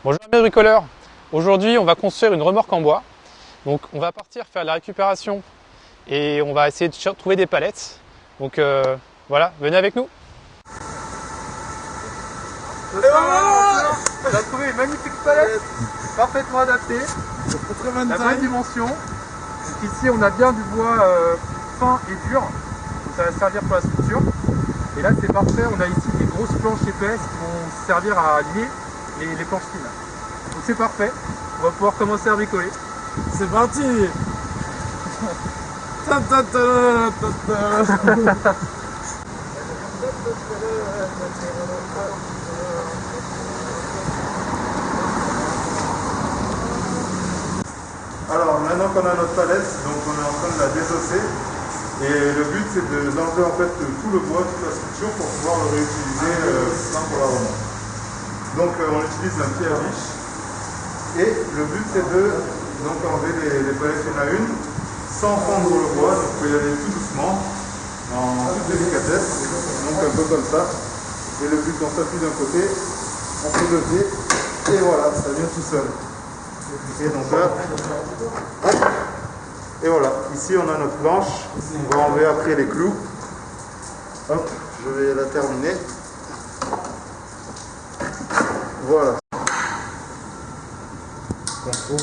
Bonjour mes bricoleurs, aujourd'hui on va construire une remorque en bois. Donc on va partir faire la récupération et on va essayer de trouver des palettes. Donc voilà, venez avec nous. On a trouvé une magnifique palette, parfaitement adaptée, la bonne dimension. Donc ici on a bien du bois fin et dur, donc ça va servir pour la structure. Et là c'est parfait, on a ici des grosses planches épaisses qui vont servir à lier les planches fines. Donc c'est parfait, on va pouvoir commencer à bricoler. C'est parti. Alors maintenant qu'on a notre palette, donc on est en train de la désosser et le but c'est d'enlever en fait tout le bois, toute la structure pour pouvoir le réutiliser pour la remorque. Donc on utilise un pied à biche et le but c'est de donc enlever les palettes une à une sans fendre le bois, donc vous pouvez y aller tout doucement en toute délicatesse, donc un peu comme ça. Et le but on s'appuie d'un côté, on fait le pied et voilà, ça vient tout seul. Et donc là, hop, et voilà, ici on a notre planche, on va enlever après les clous. Hop, je vais la terminer. Voilà. On trouve.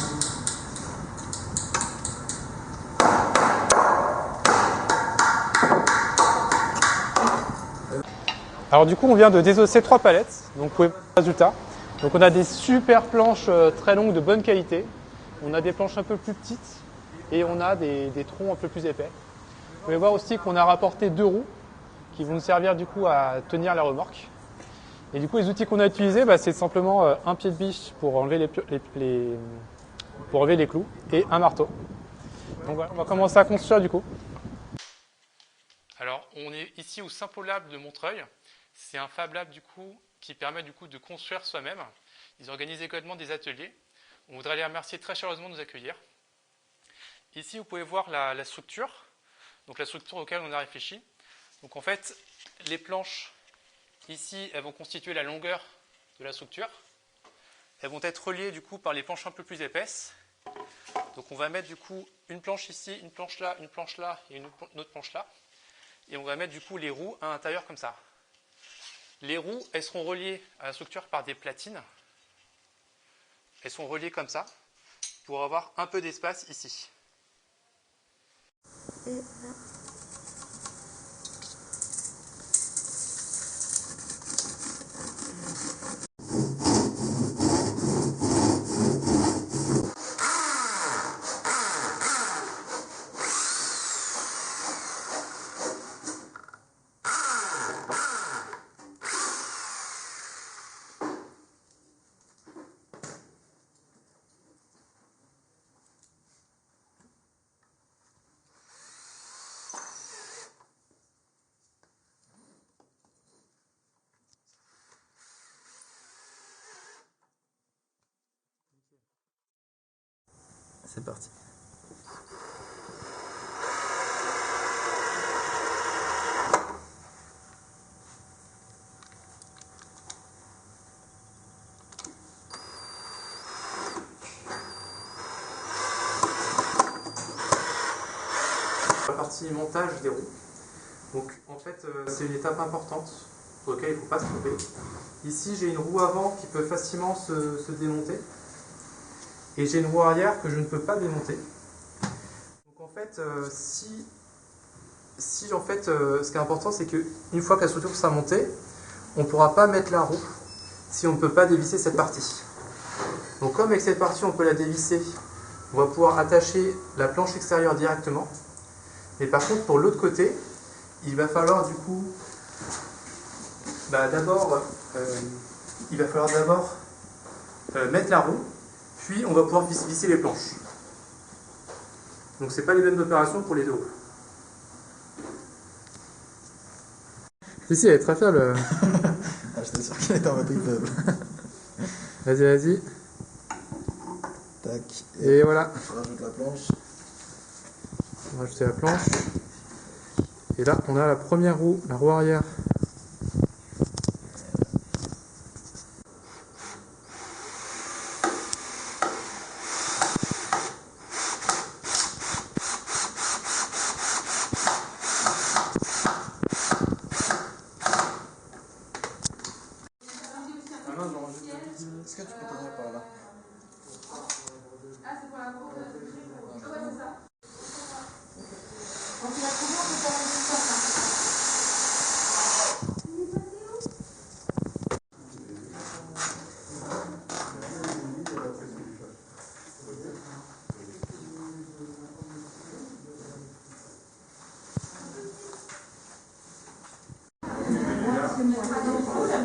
Alors du coup on vient de désosser 3 palettes, donc vous pouvez voir le résultat. Donc on a des super planches très longues de bonne qualité, on a des planches un peu plus petites et on a des troncs un peu plus épais. Vous pouvez voir aussi qu'on a rapporté 2 roues qui vont nous servir du coup à tenir la remorque. Et du coup les outils qu'on a utilisés, c'est simplement un pied de biche pour enlever les clous et un marteau. Donc voilà, on va commencer à construire du coup. Alors on est ici au Simple Lab de Montreuil. C'est un Fab Lab du coup qui permet du coup de construire soi-même. Ils organisent également des ateliers. On voudrait les remercier très chaleureusement de nous accueillir. Ici vous pouvez voir la structure, donc la structure auquel on a réfléchi. Donc en fait les planches ici elles vont constituer la longueur de la structure. Elles vont être reliées du coup par les planches un peu plus épaisses. Donc on va mettre du coup une planche ici, une planche là et une autre planche là. Et on va mettre du coup les roues à l'intérieur comme ça. Les roues, elles seront reliées à la structure par des platines. Elles sont reliées comme ça pour avoir un peu d'espace ici. Et là. C'est parti. La partie montage des roues. Donc en fait c'est une étape importante pour laquelle il ne faut pas se tromper. Ici j'ai une roue avant qui peut facilement se démonter. Et j'ai une roue arrière que je ne peux pas démonter. Donc en fait, ce qui est important, c'est qu'une fois que la structure sera montée, on ne pourra pas mettre la roue si on ne peut pas dévisser cette partie. Donc comme avec cette partie, on peut la dévisser, on va pouvoir attacher la planche extérieure directement. Mais par contre, pour l'autre côté, il va falloir du coup, d'abord mettre la roue. Puis on va pouvoir visser les planches. Donc c'est pas les mêmes opérations pour les deux roues. Si, elle est très faible. J'étais sûr qu'il était en mode faible. Vas-y. Tac. Et voilà. Je rajoute la planche. On va rajouter la planche. Et là, on a la première roue, la roue arrière. Est-ce que tu peux tenir par là? Ah, c'est pour la cour de ouais, c'est ça. Donc, il a trouvé, on peut faire une distance.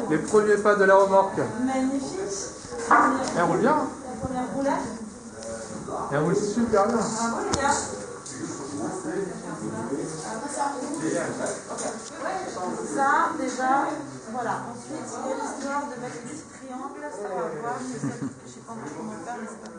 Les premiers pas de la remorque. Magnifique. Elle roule bien. La première roulade. Elle roule super bien. Bravo les gars. Ça, déjà, voilà. Ensuite, il y a l'histoire de mettre des petits triangles. Ça, on va voir. Je sais pas comment le faire, mais c'est pas